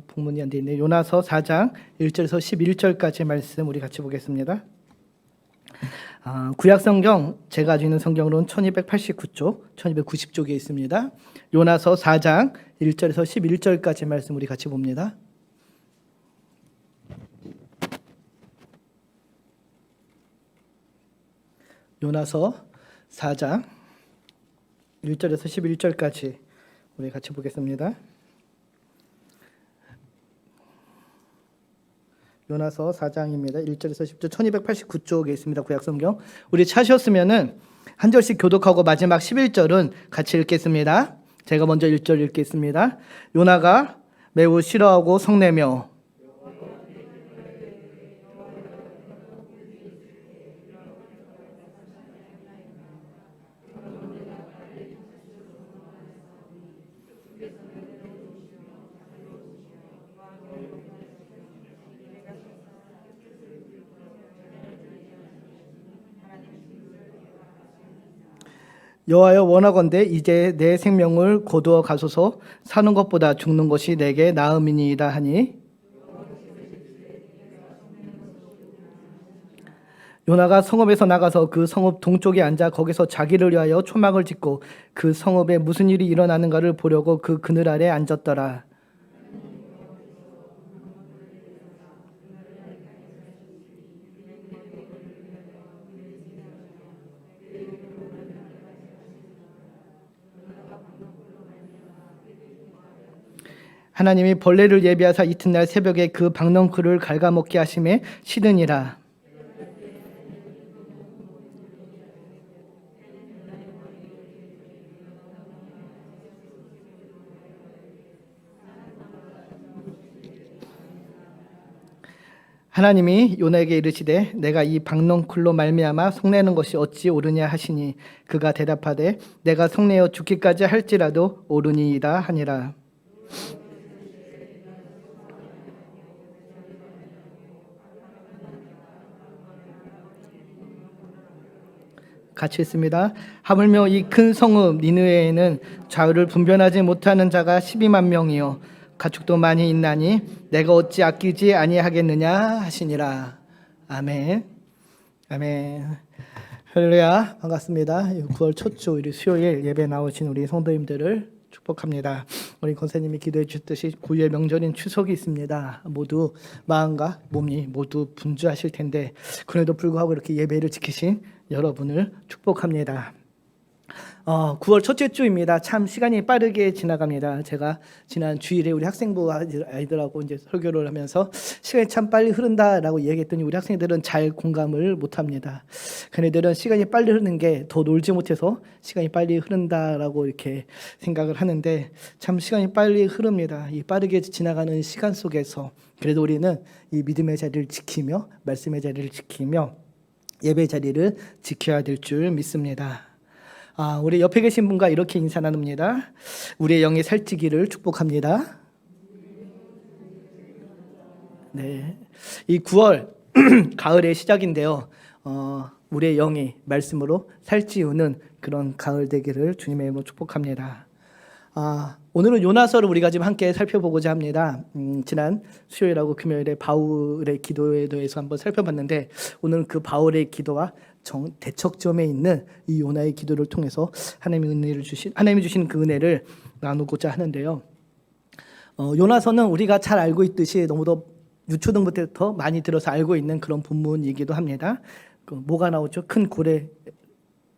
본문이 안 돼 있네요. 요나서 4장 1절에서 11절까지 말씀 우리 같이 보겠습니다. 구약 성경 제가 가지고 있는 성경으로는 1289쪽, 1290쪽에 있습니다. 요나서 4장 1절에서 11절까지 말씀 우리 같이 봅니다. 요나서 4장 1절에서 11절까지 우리 같이 보겠습니다. 요나서 4장입니다. 1절에서 10절 1289쪽에 있습니다. 구약성경. 우리 찾으셨으면은 한 절씩 교독하고 마지막 11절은 같이 읽겠습니다. 제가 먼저 1절 읽겠습니다. 요나가 매우 싫어하고 성내며 여호와여 원하건대 이제 내 생명을 거두어 가소서. 사는 것보다 죽는 것이 내게 나음이니이다 하니 요나가 성읍에서 나가서 그 성읍 동쪽에 앉아 거기서 자기를 위하여 초막을 짓고 그 성읍에 무슨 일이 일어나는가를 보려고 그 그늘 아래 앉았더라. 하나님이 벌레를 예비하사 이튿날 새벽에 그 박넝쿨을 갉아먹게 하심에 시드니라. 하나님이 요나에게 이르시되 내가 이 박넝쿨로 말미암아 속내는 것이 어찌 옳으냐 하시니 그가 대답하되 내가 속내어 죽기까지 할지라도 옳으니이다 하니라. 같이 있습니다. 하물며 이 큰 성읍 니느웨에는 좌우를 분별하지 못하는 자가 12만 명이요 가축도 많이 있나니 내가 어찌 아끼지 아니하겠느냐 하시니라. 아멘. 아멘. 할렐루야. 반갑습니다. 9월 첫 주 우리 수요일 예배 나오신 우리 성도님들을 축복합니다. 우리 권사님이 기도해 주셨듯이 9일 명절인 추석이 있습니다. 모두 마음과 몸이 모두 분주하실 텐데 그래도 불구하고 이렇게 예배를 지키신 여러분을 축복합니다. 9월 첫째 주입니다. 참 시간이 빠르게 지나갑니다. 제가 지난 주일에 우리 학생부 아이들하고 이제 설교를 하면서 시간이 참 빨리 흐른다라고 얘기했더니 우리 학생들은 잘 공감을 못합니다. 걔네들은 시간이 빨리 흐르는 게 더 놀지 못해서 시간이 빨리 흐른다라고 이렇게 생각을 하는데 참 시간이 빨리 흐릅니다. 이 빠르게 지나가는 시간 속에서 그래도 우리는 이 믿음의 자리를 지키며 말씀의 자리를 지키며 예배 자리를 지켜야 될 줄 믿습니다. 우리 옆에 계신 분과 이렇게 인사 나눕니다. 우리의 영이 살찌기를 축복합니다. 네, 이 9월 가을의 시작인데요. 우리의 영이 말씀으로 살찌우는 그런 가을 되기를 주님의 이름으로 축복합니다. 오늘은 요나서를 우리가 지금 함께 살펴보고자 합니다. 지난 수요일하고 금요일에 바울의 기도에 대해서 한번 살펴봤는데 오늘은 그 바울의 기도와 대척점에 있는 이 요나의 기도를 통해서 하나님이 주신 그 은혜를 나누고자 하는데요. 요나서는 우리가 잘 알고 있듯이 너무도 유초등부터 많이 들어서 알고 있는 그런 본문이기도 합니다. 뭐가 나오죠? 큰 고래,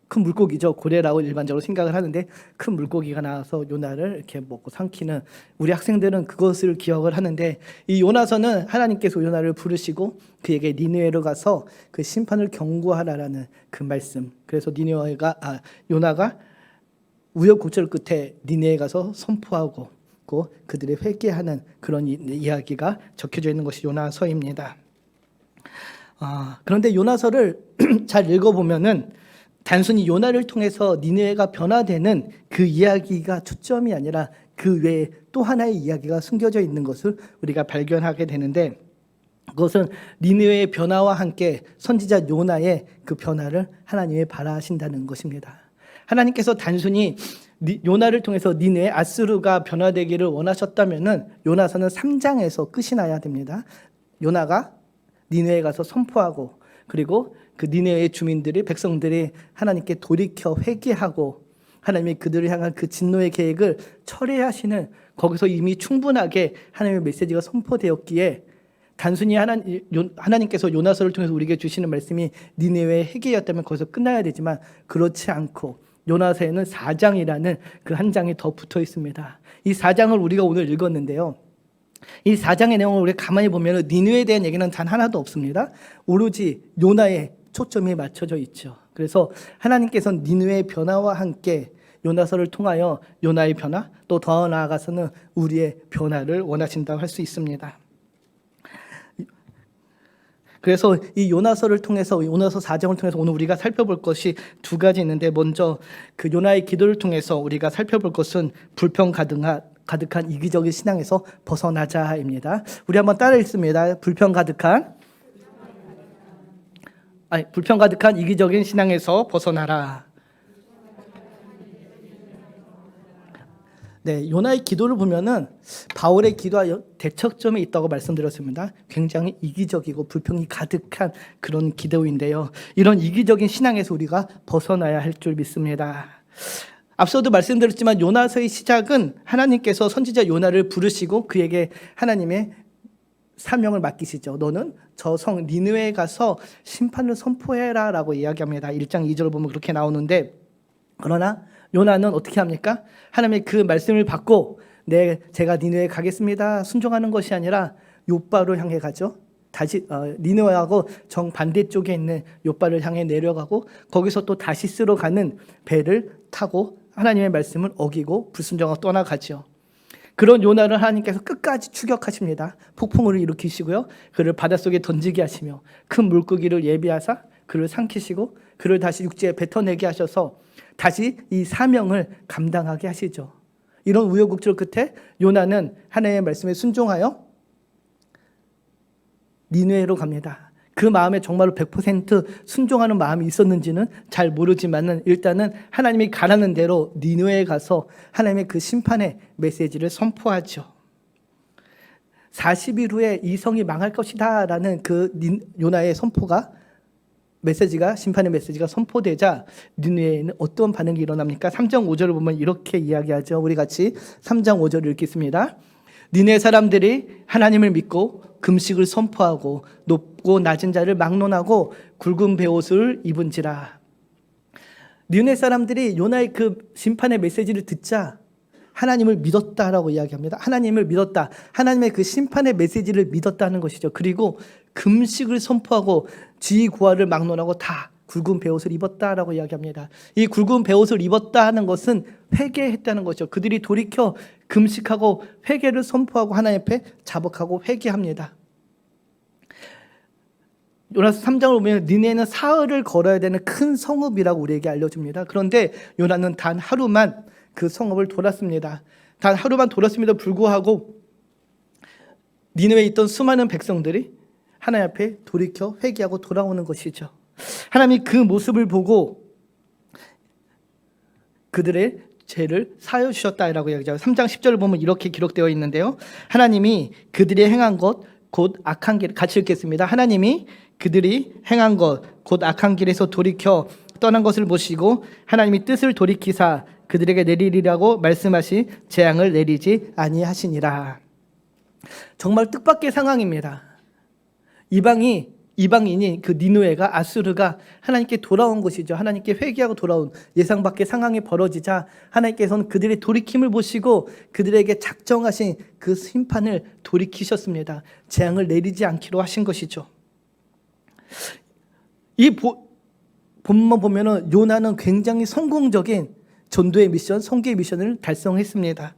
큰 물고기죠. 고래라고 일반적으로 생각을 하는데 큰 물고기가 나와서 요나를 이렇게 먹고 삼키는 우리 학생들은 그것을 기억을 하는데 이 요나서는 하나님께서 요나를 부르시고 그에게 니느웨로 가서 그 심판을 경고하라라는 그 말씀. 그래서 요나가 우여곡절 끝에 니느웨에 가서 선포하고 그들의 회개하는 그런 이야기가 적혀져 있는 것이 요나서입니다. 그런데 요나서를 잘 읽어보면은 단순히 요나를 통해서 니느웨가 변화되는 그 이야기가 초점이 아니라 그 외에 또 하나의 이야기가 숨겨져 있는 것을 우리가 발견하게 되는데 그것은 니느웨의 변화와 함께 선지자 요나의 그 변화를 하나님이 바라신다는 것입니다. 하나님께서 단순히 요나를 통해서 니네 아수르가 변화되기를 원하셨다면은 요나서는 3장에서 끝이 나야 됩니다. 요나가 니네에 가서 선포하고, 그리고 그 니네의 주민들이, 백성들이 하나님께 돌이켜 회개하고 하나님이 그들을 향한 그 진노의 계획을 철회하시는, 거기서 이미 충분하게 하나님의 메시지가 선포되었기에 단순히 하나님께서 요나서를 통해서 우리에게 주시는 말씀이 니네의 회개였다면 거기서 끝나야 되지만 그렇지 않고 요나서에는 4장이라는 그 한 장이 더 붙어 있습니다. 이 4장을 우리가 오늘 읽었는데요. 이 4장의 내용을 우리가 가만히 보면 니느웨에 대한 얘기는 단 하나도 없습니다. 오로지 요나에 초점이 맞춰져 있죠. 그래서 하나님께서는 니느웨의 변화와 함께 요나서를 통하여 요나의 변화, 또 더 나아가서는 우리의 변화를 원하신다고 할 수 있습니다. 그래서 이 요나서를 통해서, 요나서 4장을 통해서 오늘 우리가 살펴볼 것이 두 가지 있는데, 먼저 그 요나의 기도를 통해서 우리가 살펴볼 것은 불평 가득한 이기적인 신앙에서 벗어나자입니다. 우리 한번 따라 읽습니다. 불평 가득한 이기적인 신앙에서 벗어나라. 네, 요나의 기도를 보면은 바울의 기도와 대척점이 있다고 말씀드렸습니다. 굉장히 이기적이고 불평이 가득한 그런 기도인데요. 이런 이기적인 신앙에서 우리가 벗어나야 할 줄 믿습니다. 앞서도 말씀드렸지만 요나서의 시작은 하나님께서 선지자 요나를 부르시고 그에게 하나님의 사명을 맡기시죠. 너는 저 성 니느웨에 가서 심판을 선포해라 라고 이야기합니다. 1장 2절을 보면 그렇게 나오는데, 그러나 요나는 어떻게 합니까? 하나님의 그 말씀을 받고 제가 니느웨에 가겠습니다 순종하는 것이 아니라 욥바로 향해 가죠. 다시 니느웨하고 정반대쪽에 있는 욥바를 향해 내려가고 거기서 또 다시스로 가는 배를 타고 하나님의 말씀을 어기고 불순종하고 떠나가죠. 그런 요나를 하나님께서 끝까지 추격하십니다. 폭풍을 일으키시고요, 그를 바닷속에 던지게 하시며 큰 물고기를 예비하사 그를 삼키시고 그를 다시 육지에 뱉어내게 하셔서 다시 이 사명을 감당하게 하시죠. 이런 우여곡절 끝에 요나는 하나님의 말씀에 순종하여 니느웨로 갑니다. 그 마음에 정말로 100% 순종하는 마음이 있었는지는 잘 모르지만은 일단은 하나님이 가라는 대로 니느웨에 가서 하나님의 그 심판의 메시지를 선포하죠. 40일 후에 이 성이 망할 것이다 라는 그 요나의 선포가, 심판의 메시지가 선포되자 니느웨에는 어떤 반응이 일어납니까? 3장 5절을 보면 이렇게 이야기하죠. 우리 같이 3장 5절을 읽겠습니다. 니느웨 사람들이 하나님을 믿고 금식을 선포하고 높고 낮은 자를 막론하고 굵은 베옷을 입은지라. 니느웨 사람들이 요나의 그 심판의 메시지를 듣자 하나님을 믿었다라고 이야기합니다. 하나님을 믿었다. 하나님의 그 심판의 메시지를 믿었다는 것이죠. 그리고 금식을 선포하고 지구화를 막론하고 다 굵은 베옷을 입었다라고 이야기합니다. 이 굵은 베옷을 입었다 하는 것은 회개했다는 것이죠. 그들이 돌이켜 금식하고 회개를 선포하고 하나님 앞에 자복하고 회개합니다. 요나서 3장을 보면 니느웨는 사흘을 걸어야 되는 큰 성읍이라고 우리에게 알려줍니다. 그런데 요나는 단 하루만 그 성읍을 돌았습니다. 단 하루만 돌았음에도 불구하고 니느웨에 있던 수많은 백성들이 하나님 앞에 돌이켜 회개하고 돌아오는 것이죠. 하나님이 그 모습을 보고 그들의 죄를 사하여 주셨다라고 이야기하죠. 3장 10절을 보면 이렇게 기록되어 있는데요. 하나님이 그들이 행한 것 곧 악한 길, 같이 읽겠습니다. 하나님이 그들이 행한 것 곧 악한 길에서 돌이켜 떠난 것을 보시고 하나님이 뜻을 돌이키사 그들에게 내리리라고 말씀하시 재앙을 내리지 아니하시니라. 정말 뜻밖의 상황입니다. 이방인이 그 니느웨가, 아수르가 하나님께 돌아온 것이죠. 하나님께 회개하고 돌아온 예상 밖의 상황이 벌어지자 하나님께서는 그들의 돌이킴을 보시고 그들에게 작정하신 그 심판을 돌이키셨습니다. 재앙을 내리지 않기로 하신 것이죠. 이 본문 보면은 요나는 굉장히 성공적인 전도의 미션, 선교의 미션을 달성했습니다.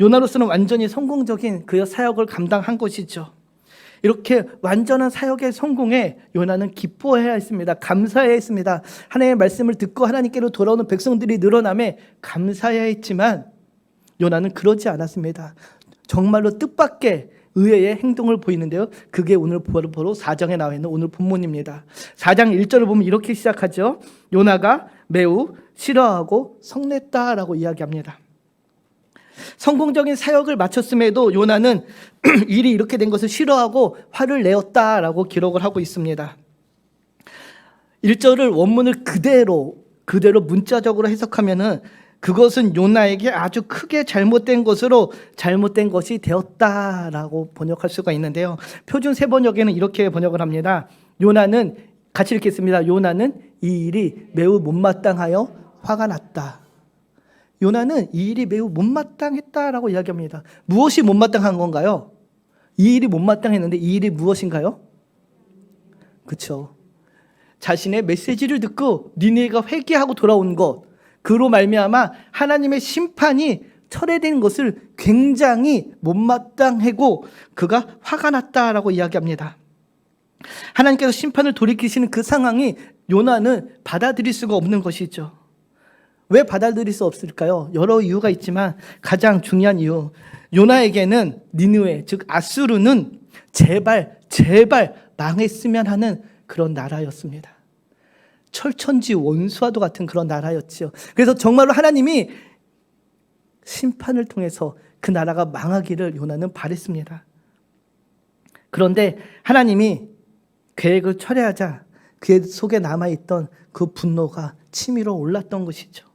요나로서는 완전히 성공적인 그의 사역을 감당한 것이죠. 이렇게 완전한 사역의 성공에 요나는 기뻐해야 했습니다. 감사해야 했습니다. 하나님의 말씀을 듣고 하나님께로 돌아오는 백성들이 늘어남에 감사해야 했지만 요나는 그러지 않았습니다. 정말로 뜻밖의 의외의 행동을 보이는데요. 그게 오늘 바로 4장에 나와 있는 오늘 본문입니다. 4장 1절을 보면 이렇게 시작하죠. 요나가 매우 싫어하고 성냈다라고 이야기합니다. 성공적인 사역을 마쳤음에도 요나는 일이 이렇게 된 것을 싫어하고 화를 내었다라고 기록을 하고 있습니다. 1절을 원문을 그대로 문자적으로 해석하면은 그것은 요나에게 아주 크게 잘못된 것으로 잘못된 것이 되었다라고 번역할 수가 있는데요. 표준 세번역에는 이렇게 번역을 합니다. 요나는, 같이 읽겠습니다. 요나는 이 일이 매우 못마땅하여 화가 났다. 요나는 이 일이 매우 못마땅했다라고 이야기합니다. 무엇이 못마땅한 건가요? 이 일이 못마땅했는데 이 일이 무엇인가요? 그렇죠. 자신의 메시지를 듣고 니느웨가 회개하고 돌아온 것, 그로 말미암아 하나님의 심판이 철회된 것을 굉장히 못마땅하고 그가 화가 났다라고 이야기합니다. 하나님께서 심판을 돌이키시는 그 상황이 요나는 받아들일 수가 없는 것이죠. 왜 받아들일 수 없을까요? 여러 이유가 있지만 가장 중요한 이유, 요나에게는 니느웨, 즉 아수르는 제발 망했으면 하는 그런 나라였습니다. 철천지 원수와도 같은 그런 나라였죠. 그래서 정말로 하나님이 심판을 통해서 그 나라가 망하기를 요나는 바랬습니다. 그런데 하나님이 계획을 철회하자 그 속에 남아있던 그 분노가 치밀어 올랐던 것이죠.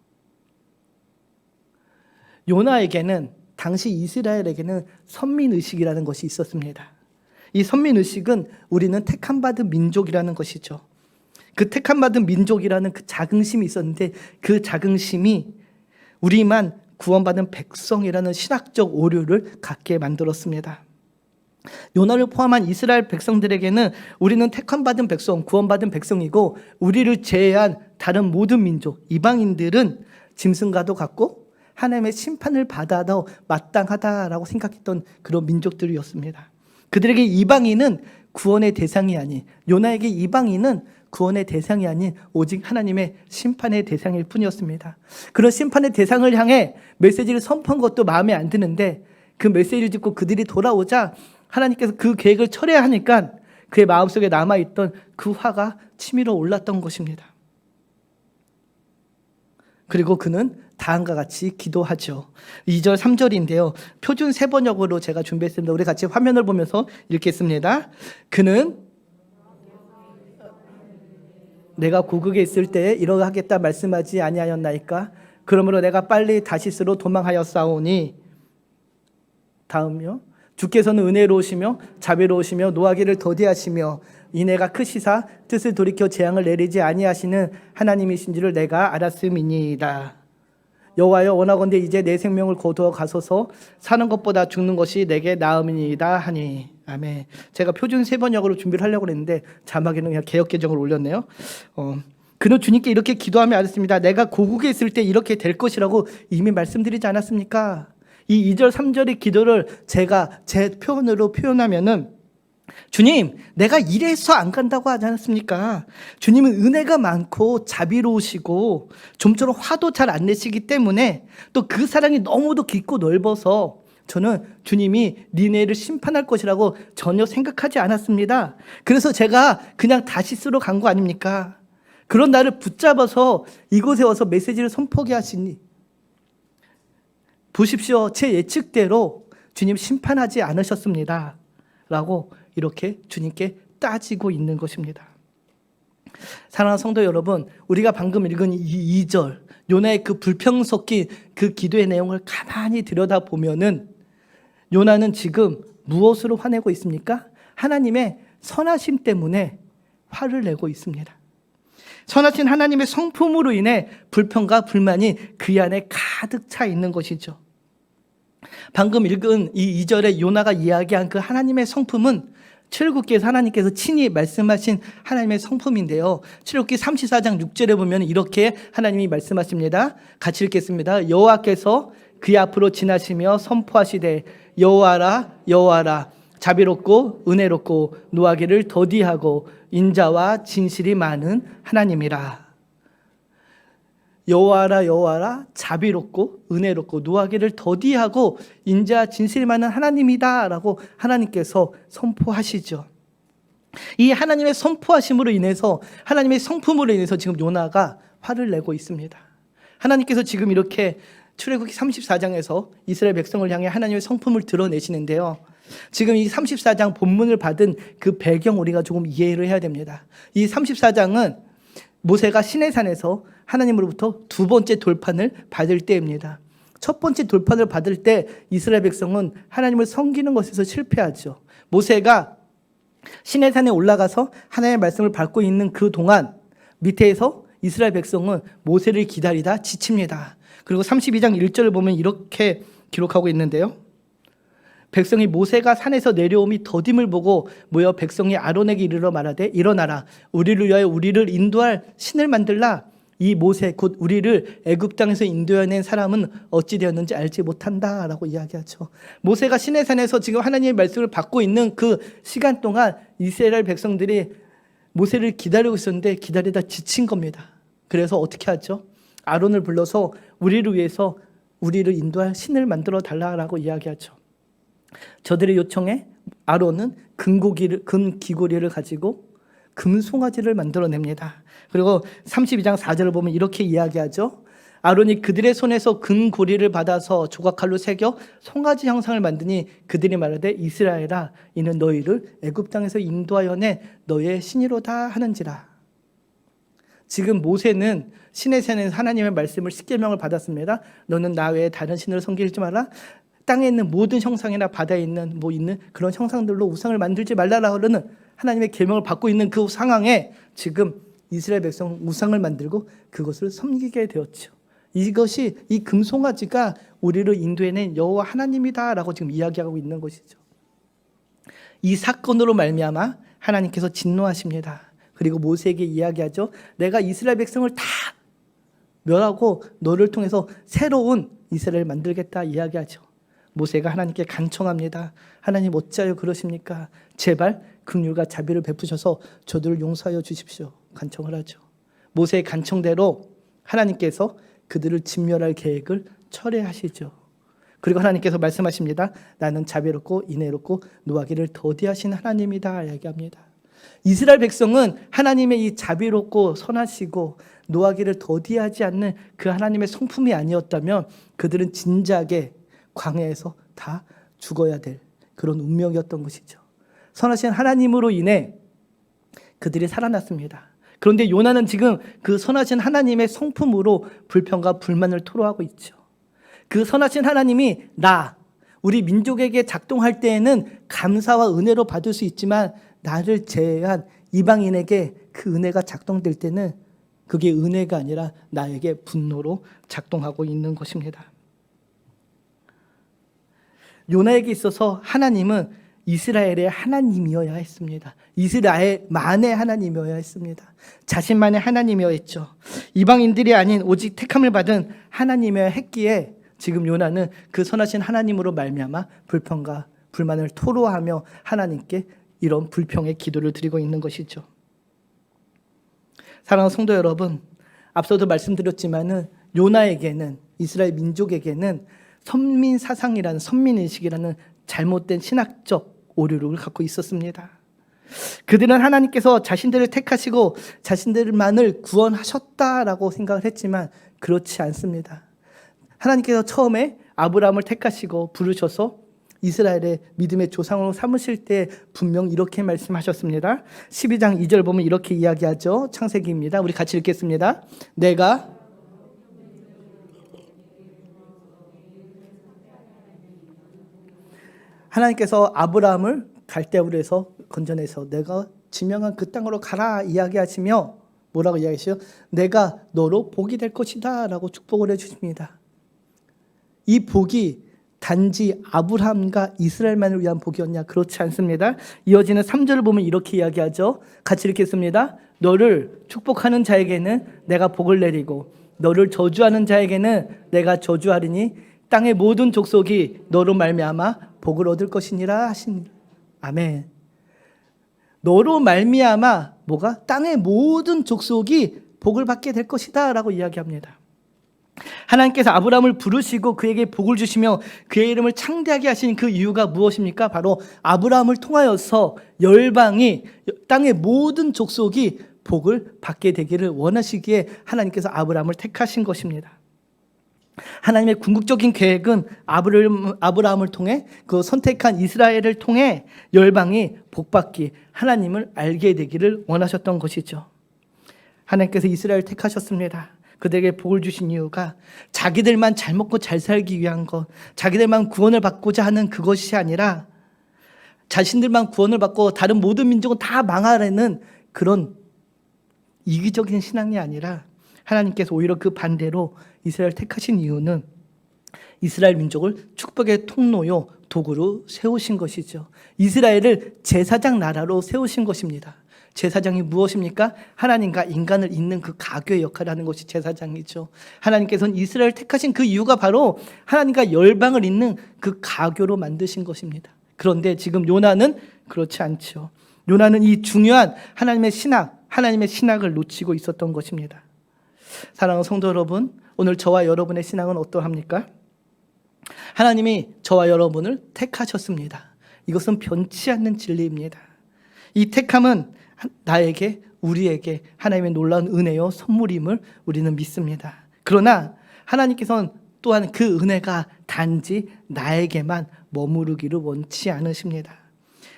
요나에게는, 당시 이스라엘에게는 선민의식이라는 것이 있었습니다. 이 선민의식은 우리는 택함받은 민족이라는 것이죠. 그 택함받은 민족이라는 그 자긍심이 있었는데 그 자긍심이 우리만 구원받은 백성이라는 신학적 오류를 갖게 만들었습니다. 요나를 포함한 이스라엘 백성들에게는 우리는 택함받은 백성, 구원받은 백성이고 우리를 제외한 다른 모든 민족, 이방인들은 짐승과도 같고 하나님의 심판을 받아도 마땅하다라고 생각했던 그런 민족들이었습니다. 그들에게 이방인은 구원의 대상이 아닌, 요나에게 이방인은 구원의 대상이 아닌 오직 하나님의 심판의 대상일 뿐이었습니다. 그런 심판의 대상을 향해 메시지를 선포한 것도 마음에 안 드는데 그 메시지를 듣고 그들이 돌아오자 하나님께서 그 계획을 철회하니까 그의 마음속에 남아있던 그 화가 치밀어 올랐던 것입니다. 그리고 그는 다음과 같이 기도하죠. 2절 3절인데요. 표준 세번역으로 제가 준비했습니다. 우리 같이 화면을 보면서 읽겠습니다. 그는 내가 고국에 있을 때에 이러하겠다 말씀하지 아니하였나이까? 그러므로 내가 빨리 다시스로 도망하였사오니. 다음요. 주께서는 은혜로우시며 자비로우시며 노하기를 더디하시며 이내가 크시사 뜻을 돌이켜 재앙을 내리지 아니하시는 하나님이신지를 내가 알았음이니이다. 여호와여, 원하건대 이제 내 생명을 거두어 가소서. 사는 것보다 죽는 것이 내게 나음이니이다 하니. 아멘. 제가 표준 세번역으로 준비를 하려고 했는데 자막에는 그냥 개역개정을 올렸네요. 그는 주님께 이렇게 기도하며 알았습니다. 내가 고국에 있을 때 이렇게 될 것이라고 이미 말씀드리지 않았습니까? 이 2절 3절의 기도를 제가 제 표현으로 표현하면은, 주님, 내가 이래서 안 간다고 하지 않았습니까? 주님은 은혜가 많고 자비로우시고 좀처럼 화도 잘 안 내시기 때문에 또 그 사랑이 너무도 깊고 넓어서 저는 주님이 니네를 심판할 것이라고 전혀 생각하지 않았습니다. 그래서 제가 그냥 다시스로 간 거 아닙니까? 그런 나를 붙잡아서 이곳에 와서 메시지를 선포하게 하시니, 보십시오, 제 예측대로 주님 심판하지 않으셨습니다 라고 이렇게 주님께 따지고 있는 것입니다. 사랑하는 성도 여러분, 우리가 방금 읽은 이 2절 요나의 그 불평 섞인 그 기도의 내용을 가만히 들여다보면은 요나는 지금 무엇으로 화내고 있습니까? 하나님의 선하심 때문에 화를 내고 있습니다. 선하신 하나님의 성품으로 인해 불평과 불만이 그 안에 가득 차 있는 것이죠. 방금 읽은 이 2절에 요나가 이야기한 그 하나님의 성품은 출애굽기에서 하나님께서 친히 말씀하신 하나님의 성품인데요. 출애굽기 34장 6절에 보면 이렇게 하나님이 말씀하십니다. 같이 읽겠습니다. 여호와께서 그의 앞으로 지나시며 선포하시되 여호와라 여호와라 자비롭고 은혜롭고 노하기를 더디하고 인자와 진실이 많은 하나님이라. 여호와라 여호와라 자비롭고 은혜롭고 노하기를 더디하고 인자와 진실이 많은 하나님이다 라고 하나님께서 선포하시죠. 이 하나님의 선포하심으로 인해서, 하나님의 성품으로 인해서 지금 요나가 화를 내고 있습니다. 하나님께서 지금 이렇게 출애굽기 34장에서 이스라엘 백성을 향해 하나님의 성품을 드러내시는데요. 지금 이 34장 본문을 받은 그 배경 우리가 조금 이해를 해야 됩니다. 이 34장은 모세가 시내산에서 하나님으로부터 두 번째 돌판을 받을 때입니다. 첫 번째 돌판을 받을 때 이스라엘 백성은 하나님을 섬기는 것에서 실패하죠. 모세가 시내산에 올라가서 하나님의 말씀을 받고 있는 그 동안 밑에서 이스라엘 백성은 모세를 기다리다 지칩니다. 그리고 32장 1절을 보면 이렇게 기록하고 있는데요. 백성이 모세가 산에서 내려옴이 더딤을 보고 모여 백성이 아론에게 이르러 말하되 일어나라 우리를 위하여 우리를 인도할 신을 만들라. 이 모세 곧 우리를 애굽 땅에서 인도해낸 사람은 어찌 되었는지 알지 못한다라고 이야기하죠. 모세가 시내산에서 지금 하나님의 말씀을 받고 있는 그 시간 동안 이스라엘 백성들이 모세를 기다리고 있었는데 기다리다 지친 겁니다. 그래서 어떻게 하죠? 아론을 불러서 우리를 위해서 우리를 인도할 신을 만들어 달라고 이야기하죠. 저들의 요청에 아론은 금귀고리를 가지고 금송아지를 만들어냅니다. 그리고 32장 4절을 보면 이렇게 이야기하죠. 아론이 그들의 손에서 금고리를 받아서 조각칼로 새겨 송아지 형상을 만드니 그들이 말하되 이스라엘아 이는 너희를 애굽 땅에서 인도하여 낸 너의 신이로다 하는지라. 지금 모세는 시내산에서 하나님의 말씀을 십계명을 받았습니다. 너는 나 외에 다른 신을 섬기지 마라. 땅에 있는 모든 형상이나 바다에 있는 그런 형상들로 우상을 만들지 말라라는 하나님의 계명을 받고 있는 그 상황에 지금 이스라엘 백성은 우상을 만들고 그것을 섬기게 되었죠. 이것이 이 금송아지가 우리를 인도해낸 여호와 하나님이다라고 지금 이야기하고 있는 것이죠. 이 사건으로 말미암아 하나님께서 진노하십니다. 그리고 모세에게 이야기하죠. 내가 이스라엘 백성을 다 멸하고 너를 통해서 새로운 이스라엘을 만들겠다 이야기하죠. 모세가 하나님께 간청합니다. 하나님 어찌하여 그러십니까? 제발 긍휼과 자비를 베푸셔서 저들을 용서하여 주십시오. 간청을 하죠. 모세의 간청대로 하나님께서 그들을 진멸할 계획을 철회하시죠. 그리고 하나님께서 말씀하십니다. 나는 자비롭고 인애롭고 노하기를 더디하신 하나님이다 이야기합니다. 이스라엘 백성은 하나님의 이 자비롭고 선하시고 노하기를 더디하지 않는 그 하나님의 성품이 아니었다면 그들은 진작에 광야에서 다 죽어야 될 그런 운명이었던 것이죠. 선하신 하나님으로 인해 그들이 살아났습니다. 그런데 요나는 지금 그 선하신 하나님의 성품으로 불평과 불만을 토로하고 있죠. 그 선하신 하나님이 우리 민족에게 작동할 때에는 감사와 은혜로 받을 수 있지만 나를 제외한 이방인에게 그 은혜가 작동될 때는 그게 은혜가 아니라 나에게 분노로 작동하고 있는 것입니다. 요나에게 있어서 하나님은 이스라엘의 하나님이어야 했습니다. 이스라엘만의 하나님이어야 했습니다. 자신만의 하나님이어야 했죠. 이방인들이 아닌 오직 택함을 받은 하나님이어야 했기에 지금 요나는 그 선하신 하나님으로 말미암아 불평과 불만을 토로하며 하나님께 이런 불평의 기도를 드리고 있는 것이죠. 사랑하는 성도 여러분, 앞서도 말씀드렸지만은 요나에게는 이스라엘 민족에게는 선민사상이라는 선민의식이라는 잘못된 신학적 오류를 갖고 있었습니다. 그들은 하나님께서 자신들을 택하시고 자신들만을 구원하셨다라고 생각을 했지만 그렇지 않습니다. 하나님께서 처음에 아브라함을 택하시고 부르셔서 이스라엘의 믿음의 조상으로 삼으실 때 분명 이렇게 말씀하셨습니다. 12장 2절 보면 이렇게 이야기하죠. 창세기입니다. 우리 같이 읽겠습니다. 내가 하나님께서 아브라함을 갈대아우르 에서 건져내서 내가 지명한 그 땅으로 가라 이야기하시며 뭐라고 이야기하시죠? 내가 너로 복이 될 것이다 라고 축복을 해주십니다. 이 복이 단지 아브라함과 이스라엘만을 위한 복이었냐? 그렇지 않습니다. 이어지는 3절을 보면 이렇게 이야기하죠. 같이 읽겠습니다. 너를 축복하는 자에게는 내가 복을 내리고 너를 저주하는 자에게는 내가 저주하리니 땅의 모든 족속이 너로 말미암아 복을 얻을 것이니라 하신. 아멘. 너로 말미암아 뭐가? 땅의 모든 족속이 복을 받게 될 것이다 라고 이야기합니다. 하나님께서 아브라함을 부르시고 그에게 복을 주시며 그의 이름을 창대하게 하신 그 이유가 무엇입니까? 바로 아브라함을 통하여서 열방이 땅의 모든 족속이 복을 받게 되기를 원하시기에 하나님께서 아브라함을 택하신 것입니다. 하나님의 궁극적인 계획은 아브라함을 통해 그 선택한 이스라엘을 통해 열방이 복받기 하나님을 알게 되기를 원하셨던 것이죠. 하나님께서 이스라엘을 택하셨습니다. 그들에게 복을 주신 이유가 자기들만 잘 먹고 잘 살기 위한 것, 자기들만 구원을 받고자 하는 그것이 아니라 자신들만 구원을 받고 다른 모든 민족은 다 망하려는 그런 이기적인 신앙이 아니라 하나님께서 오히려 그 반대로 이스라엘을 택하신 이유는 이스라엘 민족을 축복의 통로요 도구로 세우신 것이죠. 이스라엘을 제사장 나라로 세우신 것입니다. 제사장이 무엇입니까? 하나님과 인간을 잇는 그 가교의 역할을 하는 것이 제사장이죠. 하나님께서는 이스라엘을 택하신 그 이유가 바로 하나님과 열방을 잇는 그 가교로 만드신 것입니다. 그런데 지금 요나는 그렇지 않죠. 요나는 이 중요한 하나님의 신학을 놓치고 있었던 것입니다. 사랑하는 성도 여러분, 오늘 저와 여러분의 신앙은 어떠합니까? 하나님이 저와 여러분을 택하셨습니다. 이것은 변치 않는 진리입니다. 이 택함은 나에게, 우리에게 하나님의 놀라운 은혜요 선물임을 우리는 믿습니다. 그러나 하나님께서는 또한 그 은혜가 단지 나에게만 머무르기를 원치 않으십니다.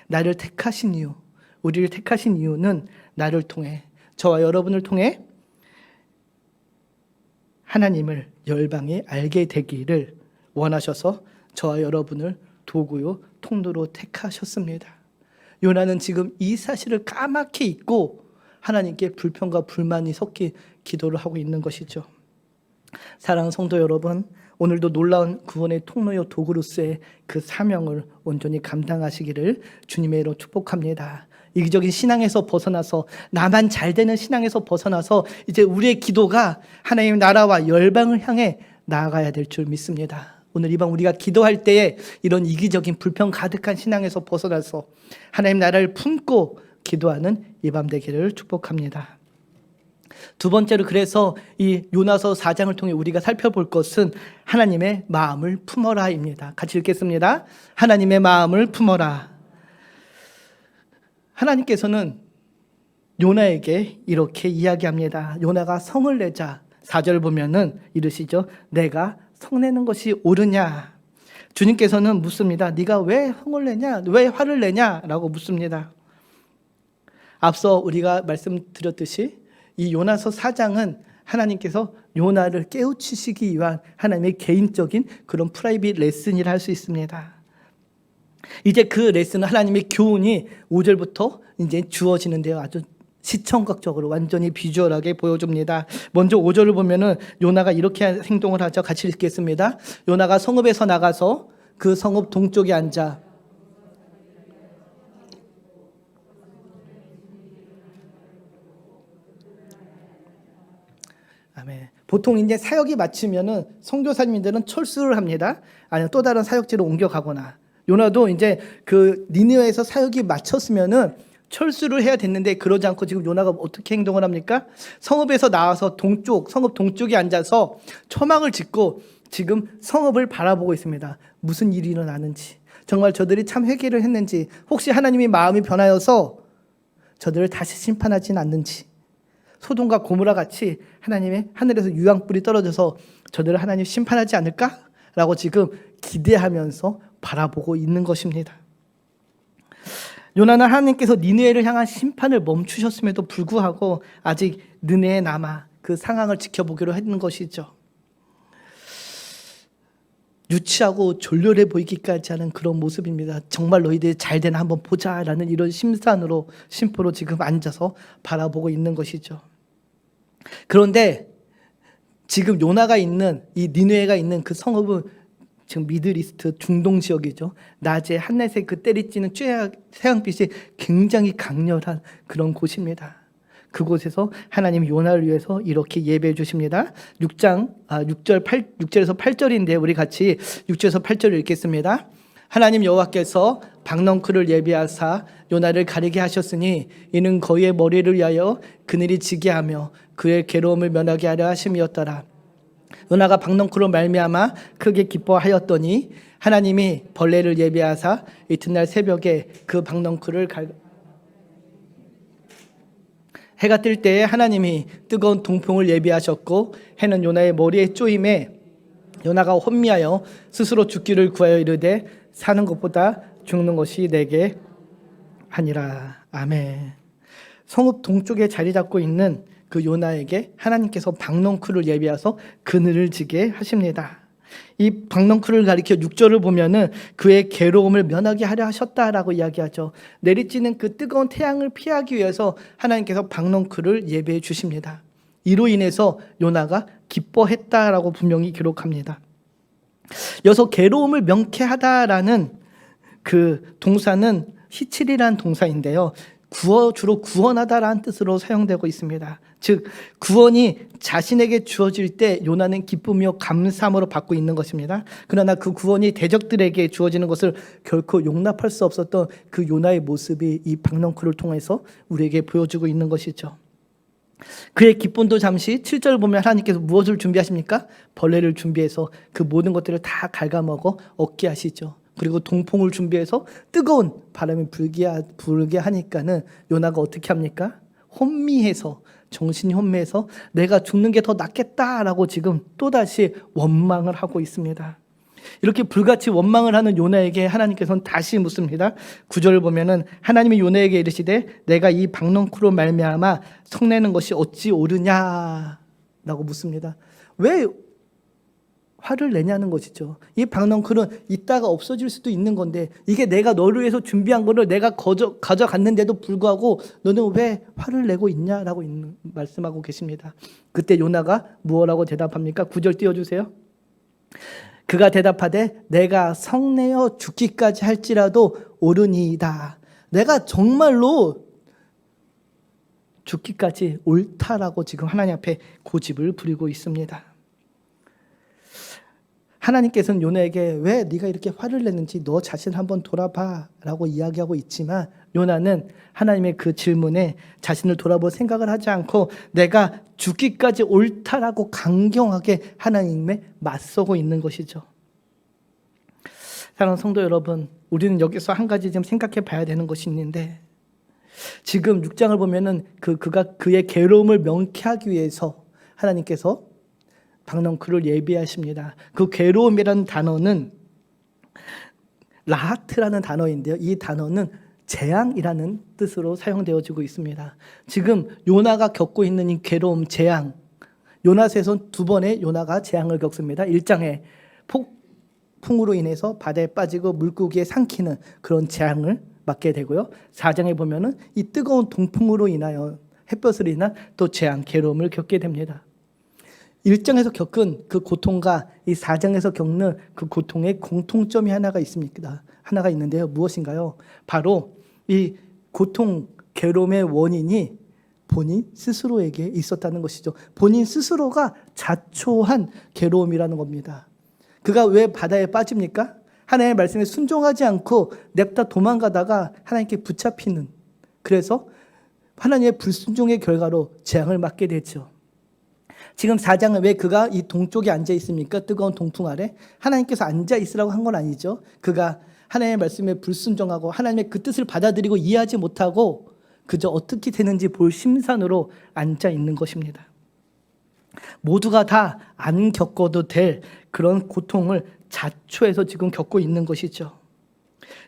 나를 택하신 이유, 우리를 택하신 이유는 나를 통해, 저와 여러분을 통해 하나님을 열방에 알게 되기를 원하셔서 저와 여러분을 도구요 통로로 택하셨습니다. 요나는 지금 이 사실을 까맣게 잊고 하나님께 불평과 불만이 섞인 기도를 하고 있는 것이죠. 사랑하는 성도 여러분, 오늘도 놀라운 구원의 통로요 도구로서의 그 사명을 온전히 감당하시기를 주님의 이름으로 축복합니다. 이기적인 신앙에서 벗어나서, 나만 잘 되는 신앙에서 벗어나서 이제 우리의 기도가 하나님의 나라와 열방을 향해 나아가야 될 줄 믿습니다. 오늘 이 밤 우리가 기도할 때에 이런 이기적인 불평 가득한 신앙에서 벗어나서 하나님 나라를 품고 기도하는 이 밤 되기를 축복합니다. 두 번째로, 그래서 이 요나서 4장을 통해 우리가 살펴볼 것은 하나님의 마음을 품어라입니다. 같이 읽겠습니다. 하나님의 마음을 품어라. 하나님께서는 요나에게 이렇게 이야기합니다. 요나가 성을 내자 4절 보면은 이르시죠. 내가 성내는 것이 옳으냐. 주님께서는 묻습니다. 네가 왜 성을 내냐? 왜 화를 내냐? 라고 묻습니다. 앞서 우리가 말씀드렸듯이 이 요나서 4장은 하나님께서 요나를 깨우치시기 위한 하나님의 개인적인 그런 프라이빗 레슨이라 할 수 있습니다. 이제 그 레슨은 하나님의 교훈이 5절부터 이제 주어지는데요. 아주 시청각적으로 완전히 비주얼하게 보여줍니다. 먼저 5절을 보면은 요나가 이렇게 행동을 하죠. 같이 읽겠습니다. 요나가 성읍에서 나가서 그 성읍 동쪽에 앉아 아멘. 보통 이제 사역이 마치면은 선교사님들은 철수를 합니다. 아니면 또 다른 사역지로 옮겨가거나. 요나도 이제 그 니느웨에서 사역이 마쳤으면은 철수를 해야 됐는데 그러지 않고 지금 요나가 어떻게 행동을 합니까? 성읍에서 나와서 성읍 동쪽에 앉아서 초막을 짓고 지금 성읍을 바라보고 있습니다. 무슨 일이 일어나는지, 정말 저들이 참 회개를 했는지, 혹시 하나님의 마음이 변하여서 저들을 다시 심판하지는 않는지, 소돔과 고모라 같이 하나님의 하늘에서 유황불이 떨어져서 저들을 하나님 심판하지 않을까라고 지금 기대하면서 바라보고 있는 것입니다. 요나는 하나님께서 니느웨를 향한 심판을 멈추셨음에도 불구하고 아직 느네에 남아 그 상황을 지켜보기로 했는 것이죠. 유치하고 졸렬해 보이기까지 하는 그런 모습입니다. 정말 너희들이 잘 되나 한번 보자라는 이런 심포로 지금 앉아서 바라보고 있는 것이죠. 그런데 지금 요나가 있는 이 니느웨가 있는 그 성읍은 지금 미들이스트 중동 지역이죠. 낮에 한낮에 그 때리치는 태양빛이 굉장히 강렬한 그런 곳입니다. 그곳에서 하나님 요나를 위해서 이렇게 예배해 주십니다. 6절에서 8절인데 우리 같이 6절에서 8절을 읽겠습니다. 하나님 여호와께서 박넝쿨을 예비하사 요나를 가리게 하셨으니 이는 그의 머리를 위하여 그늘이 지게 하며 그의 괴로움을 면하게 하려 하심이었더라. 요나가 박넝쿨로 말미암아 크게 기뻐하였더니 하나님이 벌레를 예비하사 이튿날 새벽에 그 박넝쿨을 해가 뜰 때에 하나님이 뜨거운 동풍을 예비하셨고 해는 요나의 머리에 쪼임에 요나가 혼미하여 스스로 죽기를 구하여 이르되 사는 것보다 죽는 것이 내게 아니라. 아멘. 성읍 동쪽에 자리 잡고 있는 그 요나에게 하나님께서 박넝쿨을 예비하서 그늘을 지게 하십니다. 이 박넝쿨을 가리켜 6절을 보면은 그의 괴로움을 면하게 하려 하셨다라고 이야기하죠. 내리쬐는 그 뜨거운 태양을 피하기 위해서 하나님께서 박넝쿨을 예비해 주십니다. 이로 인해서 요나가 기뻐했다라고 분명히 기록합니다. 여기서 괴로움을 명쾌하다라는 그 동사는 히칠이라는 동사인데요. 주로 구원하다라는 뜻으로 사용되고 있습니다. 즉 구원이 자신에게 주어질 때 요나는 기쁨이요 감사함으로 받고 있는 것입니다. 그러나 그 구원이 대적들에게 주어지는 것을 결코 용납할 수 없었던 그 요나의 모습이 이 박넝쿨을 통해서 우리에게 보여주고 있는 것이죠. 그의 기쁨도 잠시 7절 보면 하나님께서 무엇을 준비하십니까? 벌레를 준비해서 그 모든 것들을 다 갉아먹어 얻게 하시죠. 그리고 동풍을 준비해서 뜨거운 바람이 불게 하니까는 요나가 어떻게 합니까? 혼미해서, 정신이 혼미해서 내가 죽는 게 더 낫겠다라고 지금 또다시 원망을 하고 있습니다. 이렇게 불같이 원망을 하는 요나에게 하나님께서는 다시 묻습니다. 9절을 보면은 하나님이 요나에게 이르시되 내가 이 박넝쿨로 말미암아 성내는 것이 어찌 옳으냐라고 묻습니다. 왜 화를 내냐는 것이죠. 이 박넝쿨은 이따가 없어질 수도 있는 건데 이게 내가 너를 위해서 준비한 거를 내가 가져갔는데도 불구하고 너는 왜 화를 내고 있냐라고 말씀하고 계십니다. 그때 요나가 무엇라고 대답합니까? 9절 띄워주세요. 그가 대답하되 내가 성내어 죽기까지 할지라도 옳으니이다. 내가 정말로 죽기까지 옳다라고 지금 하나님 앞에 고집을 부리고 있습니다. 하나님께서는 요나에게 왜 네가 이렇게 화를 냈는지 너 자신 한번 돌아봐 라고 이야기하고 있지만 요나는 하나님의 그 질문에 자신을 돌아볼 생각을 하지 않고 내가 죽기까지 옳다라고 강경하게 하나님에 맞서고 있는 것이죠. 사랑하는 성도 여러분, 우리는 여기서 한 가지 좀 생각해 봐야 되는 것이 있는데 지금 6장을 보면은 그가 그의 괴로움을 명쾌하기 위해서 하나님께서 박넝쿨을 예비하십니다. 그 괴로움이라는 단어는 라하트라는 단어인데요. 이 단어는 재앙이라는 뜻으로 사용되어지고 있습니다. 지금 요나가 겪고 있는 이 괴로움, 재앙. 요나서에서는 2번의 요나가 재앙을 겪습니다. 1장에 폭풍으로 인해서 바다에 빠지고 물고기에 삼키는 그런 재앙을 맞게 되고요. 4장에 보면은 이 뜨거운 동풍으로 인하여 햇볕으로 인한 또 재앙, 괴로움을 겪게 됩니다. 1장에서 겪은 그 고통과 이 4장에서 겪는 그 고통의 공통점이 하나가 있습니다. 하나가 있는데요. 무엇인가요? 바로 이 고통, 괴로움의 원인이 본인 스스로에게 있었다는 것이죠. 본인 스스로가 자초한 괴로움이라는 겁니다. 그가 왜 바다에 빠집니까? 하나님의 말씀에 순종하지 않고 냅다 도망가다가 하나님께 붙잡히는, 그래서 하나님의 불순종의 결과로 재앙을 맞게 되죠. 지금 4장은 왜 그가 이 동쪽에 앉아 있습니까? 뜨거운 동풍 아래. 하나님께서 앉아 있으라고 한 건 아니죠. 그가 하나님의 말씀에 불순종하고 하나님의 그 뜻을 받아들이고 이해하지 못하고 그저 어떻게 되는지 볼 심산으로 앉아 있는 것입니다. 모두가 다 안 겪어도 될 그런 고통을 자초해서 지금 겪고 있는 것이죠.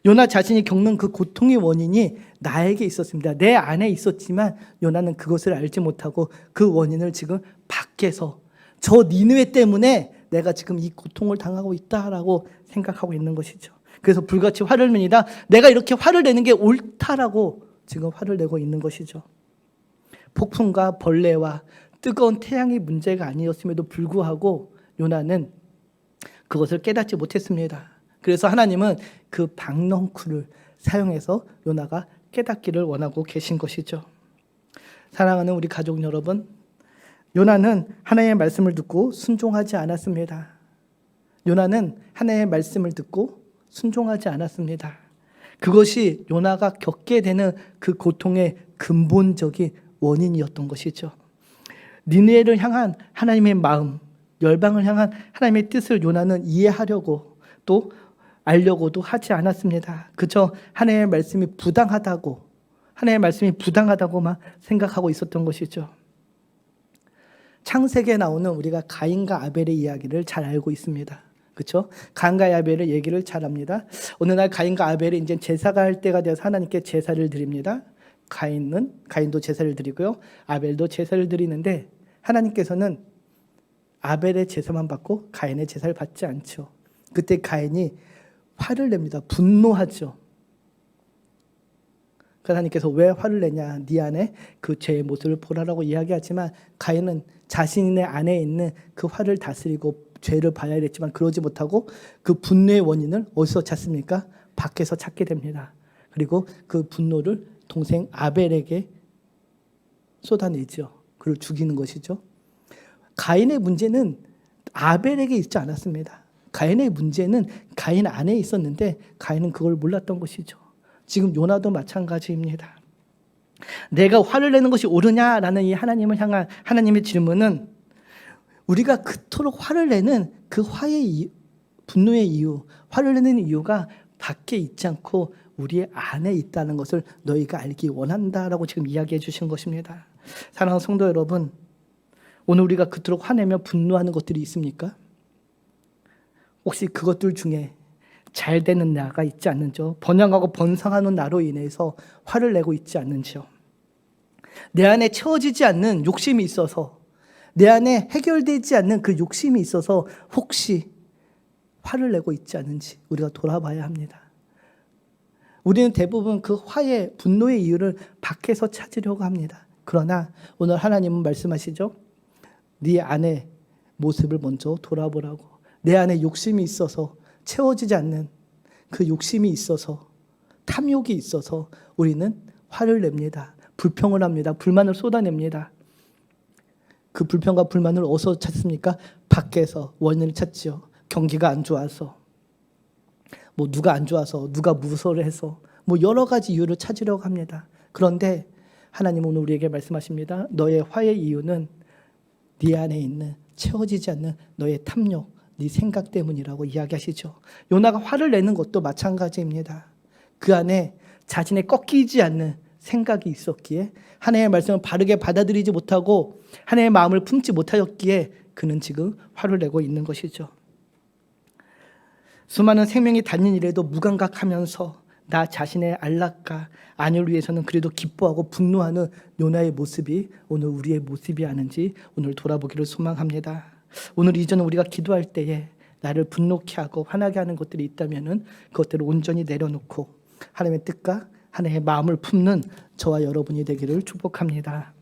요나 자신이 겪는 그 고통의 원인이 나에게 있었습니다. 내 안에 있었지만 요나는 그것을 알지 못하고 그 원인을 지금 밖에서 저 니느웨 때문에 내가 지금 이 고통을 당하고 있다라고 생각하고 있는 것이죠. 그래서 불같이 화를 냅니다. 내가 이렇게 화를 내는 게 옳다라고 지금 화를 내고 있는 것이죠. 폭풍과 벌레와 뜨거운 태양이 문제가 아니었음에도 불구하고 요나는 그것을 깨닫지 못했습니다. 그래서 하나님은 그 박넝쿨을 사용해서 요나가 깨닫기를 원하고 계신 것이죠. 사랑하는 우리 가족 여러분, 요나는 하나님의 말씀을 듣고 순종하지 않았습니다. 요나는 하나님의 말씀을 듣고 순종하지 않았습니다. 그것이 요나가 겪게 되는 그 고통의 근본적인 원인이었던 것이죠. 니느웨를 향한 하나님의 마음, 열방을 향한 하나님의 뜻을 요나는 이해하려고 또 알려고도 하지 않았습니다. 그저 하나님의 말씀이 부당하다고만 생각하고 있었던 것이죠. 창세기에 나오는 우리가 가인과 아벨의 이야기를 잘 알고 있습니다. 그렇죠? 가인과 아벨의 얘기를 잘 합니다. 어느 날 가인과 아벨이 이제 제사가 할 때가 되어서 하나님께 제사를 드립니다. 가인도 제사를 드리고요. 아벨도 제사를 드리는데 하나님께서는 아벨의 제사만 받고 가인의 제사를 받지 않죠. 그때 가인이 화를 냅니다. 분노하죠. 하나님께서 왜 화를 내냐, 네 안에 그 죄의 모습을 보라라고 이야기하지만 가인은 자신의 안에 있는 그 화를 다스리고 죄를 봐야 됐지만 그러지 못하고 그 분노의 원인을 어디서 찾습니까? 밖에서 찾게 됩니다. 그리고 그 분노를 동생 아벨에게 쏟아내죠. 그를 죽이는 것이죠. 가인의 문제는 아벨에게 있지 않았습니다. 가인의 문제는 가인 안에 있었는데 가인은 그걸 몰랐던 것이죠. 지금 요나도 마찬가지입니다. 내가 화를 내는 것이 옳으냐라는 이 하나님을 향한 하나님의 질문은 우리가 그토록 화를 내는 그 분노의 이유, 화를 내는 이유가 밖에 있지 않고 우리 안에 있다는 것을 너희가 알기 원한다라고 지금 이야기해 주신 것입니다. 사랑하는 성도 여러분, 오늘 우리가 그토록 화내며 분노하는 것들이 있습니까? 혹시 그것들 중에 잘 되는 나가 있지 않는지요? 번영하고 번성하는 나로 인해서 화를 내고 있지 않는지요? 내 안에 채워지지 않는 욕심이 있어서, 내 안에 해결되지 않는 그 욕심이 있어서 혹시 화를 내고 있지 않은지 우리가 돌아봐야 합니다. 우리는 대부분 그 화의 분노의 이유를 밖에서 찾으려고 합니다. 그러나 오늘 하나님은 말씀하시죠. 네 안의 모습을 먼저 돌아보라고. 내 안에 욕심이 있어서 채워지지 않는 그 욕심이 있어서, 탐욕이 있어서 우리는 화를 냅니다. 불평을 합니다. 불만을 쏟아냅니다. 그 불평과 불만을 어디서 찾습니까? 밖에서 원인을 찾지요. 경기가 안 좋아서, 누가 안 좋아서, 누가 무서워를 해서, 여러 가지 이유를 찾으려고 합니다. 그런데 하나님은 오늘 우리에게 말씀하십니다. 너의 화의 이유는 네 안에 있는 채워지지 않는 너의 탐욕, 네 생각 때문이라고 이야기하시죠. 요나가 화를 내는 것도 마찬가지입니다. 그 안에 자신의 꺾이지 않는 생각이 있었기에, 하나님의 말씀을 바르게 받아들이지 못하고 하나님의 마음을 품지 못하였기에 그는 지금 화를 내고 있는 것이죠. 수많은 생명이 닿는 일에도 무감각하면서 나 자신의 안락과 안위를 위해서는 그래도 기뻐하고 분노하는 요나의 모습이 오늘 우리의 모습이 아닌지 오늘 돌아보기를 소망합니다. 오늘 이전에 우리가 기도할 때에 나를 분노케 하고 화나게 하는 것들이 있다면 그것들을 온전히 내려놓고 하나님의 뜻과 하나님의 마음을 품는 저와 여러분이 되기를 축복합니다.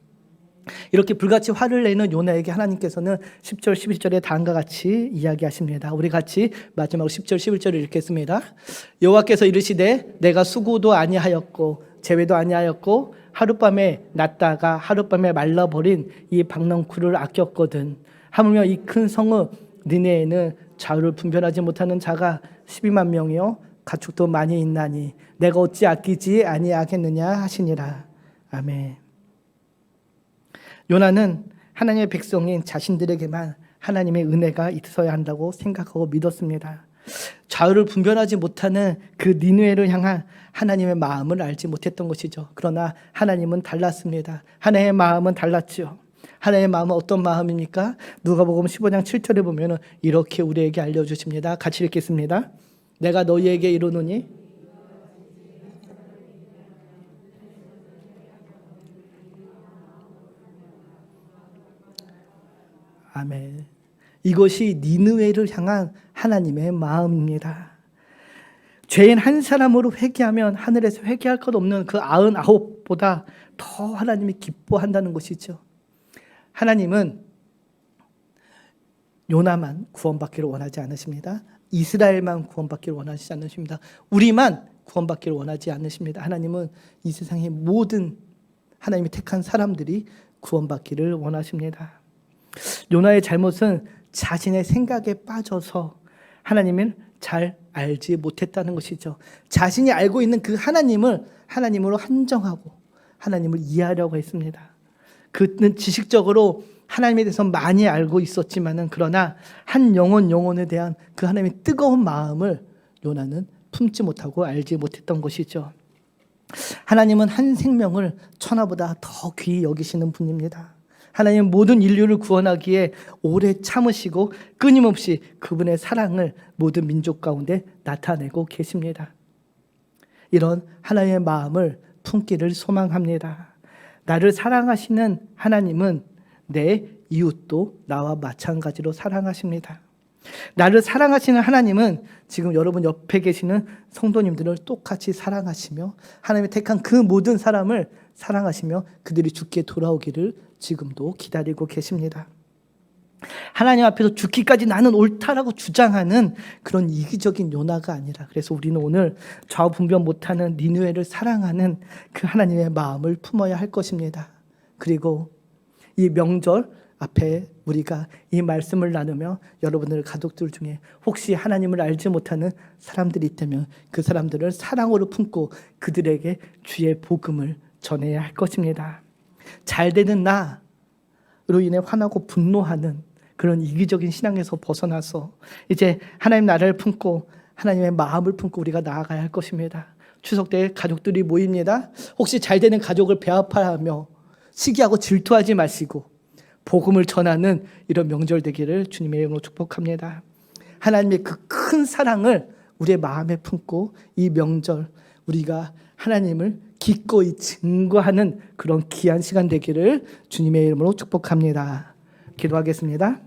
이렇게 불같이 화를 내는 요나에게 하나님께서는 10절 11절에 다음과 같이 이야기하십니다. 우리 같이 마지막으로 10절 11절을 읽겠습니다. 여호와께서 이르시되 내가 수고도 아니하였고 재회도 아니하였고 하룻밤에 났다가 하룻밤에 말라버린 이 박넝쿨을 아꼈거든. 하물며 이 큰 성읍 니네에는 좌우를 분별하지 못하는 자가 12만 명이요 가축도 많이 있나니 내가 어찌 아끼지 아니하겠느냐 하시니라. 아멘. 요나는 하나님의 백성인 자신들에게만 하나님의 은혜가 있어야 한다고 생각하고 믿었습니다. 좌우를 분별하지 못하는 그 니느웨를 향한 하나님의 마음을 알지 못했던 것이죠. 그러나 하나님은 달랐습니다. 하나님의 마음은 달랐죠. 하나님의 마음은 어떤 마음입니까? 누가복음 15장 7절에 보면 이렇게 우리에게 알려주십니다. 같이 읽겠습니다. 내가 너희에게 이르노니 아멘. 이것이 니느웨를 향한 하나님의 마음입니다. 죄인 한 사람으로 회개하면 하늘에서 회개할 것 없는 그 99보다 더 하나님이 기뻐한다는 것이죠. 하나님은 요나만 구원받기를 원하지 않으십니다. 이스라엘만 원받기를 원하지 않으십니다. 우리만 구원받기를 원하지 않으십니다. 하나님은 이 세상의 모든 하나님이 택한 사람들이 구원받기를 원하십니다. 요나의 잘못은 자신의 생각에 빠져서 하나님을 잘 알지 못했다는 것이죠. 자신이 알고 있는 그 하나님을 하나님으로 한정하고 하나님을 이해하려고 했습니다. 그는 지식적으로 하나님에 대해서 많이 알고 있었지만은 그러나 한 영혼에 대한 그 하나님의 뜨거운 마음을 요나는 품지 못하고 알지 못했던 것이죠. 하나님은 한 생명을 천하보다 더 귀히 여기시는 분입니다. 하나님 모든 인류를 구원하기에 오래 참으시고 끊임없이 그분의 사랑을 모든 민족 가운데 나타내고 계십니다. 이런 하나님의 마음을 품기를 소망합니다. 나를 사랑하시는 하나님은 내 이웃도 나와 마찬가지로 사랑하십니다. 나를 사랑하시는 하나님은 지금 여러분 옆에 계시는 성도님들을 똑같이 사랑하시며 하나님이 택한 그 모든 사람을 사랑하시며 그들이 주께 돌아오기를 지금도 기다리고 계십니다. 하나님 앞에서 죽기까지 나는 옳다라고 주장하는 그런 이기적인 요나가 아니라, 그래서 우리는 오늘 좌우분별 못하는 니느웨를 사랑하는 그 하나님의 마음을 품어야 할 것입니다. 그리고 이 명절 앞에 우리가 이 말씀을 나누며 여러분들 가족들 중에 혹시 하나님을 알지 못하는 사람들이 있다면 그 사람들을 사랑으로 품고 그들에게 주의 복음을 전해야 할 것입니다. 잘 되는 나로 인해 화나고 분노하는 그런 이기적인 신앙에서 벗어나서 이제 하나님 나라를 품고 하나님의 마음을 품고 우리가 나아가야 할 것입니다. 추석 때 가족들이 모입니다. 혹시 잘 되는 가족을 배아파하며 시기하고 질투하지 마시고 복음을 전하는 이런 명절 되기를 주님의 이름으로 축복합니다. 하나님의 그 큰 사랑을 우리의 마음에 품고 이 명절 우리가 하나님을 기꺼이 증거하는 그런 귀한 시간 되기를 주님의 이름으로 축복합니다. 기도하겠습니다.